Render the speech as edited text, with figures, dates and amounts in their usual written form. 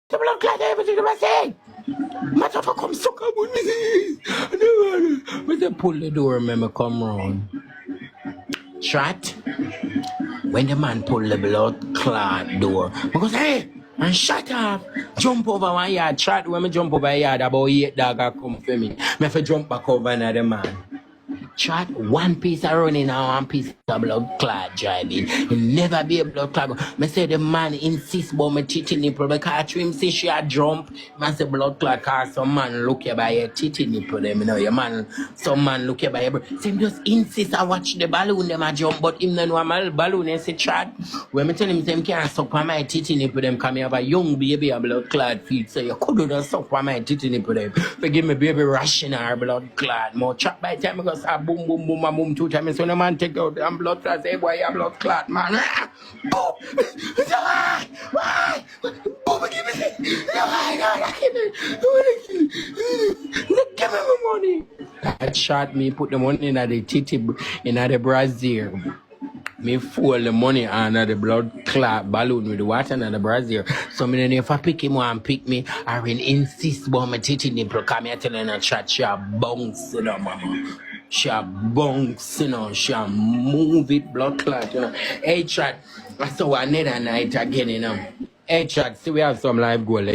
The blood clot everything I say. Matter for come suck up with me. But they pull the door and me come round. Shot. When the man pull the blood clot door, I goes, hey, and shut up. Jump over one yard. Shot when me jump over a yard, about 8 dogs come for me. Me have to jump back over another man. Chat one piece of running and one piece of blood clot driving. He'll never be a blood clot. Me say the man insists about me titty nipple because him say she a jump. Man say blood clot cause some man look you by your titty nipple them, you know, your man, some man look you by your so him just insist I watch the balloon them a jump, but him no know my balloon and say chat. When me tell him say him can't suck on my titty nipple them come here have a young baby a blood clot feet. So you could have suck on my titty nipple them. Forgive me baby ration or blood clot. More chat by the time I go say boom boom boom boom 2 times. So the man take out them blood clot say boy you blood clot man. Boom. Why? Boom give me. Give me my money. That shot me put the money in the titty in the brazier. Me fool the money under the blood clot balloon with the water and the brazier. So me then if I pick him and pick me, I will insist about my titty nipple. Come here telling a chat she a bounce, you know, mama. She a bounce, you know, she a move it blood clot, you know. Hey chat, I saw another night again, you know. Hey chat, see we have some live goal.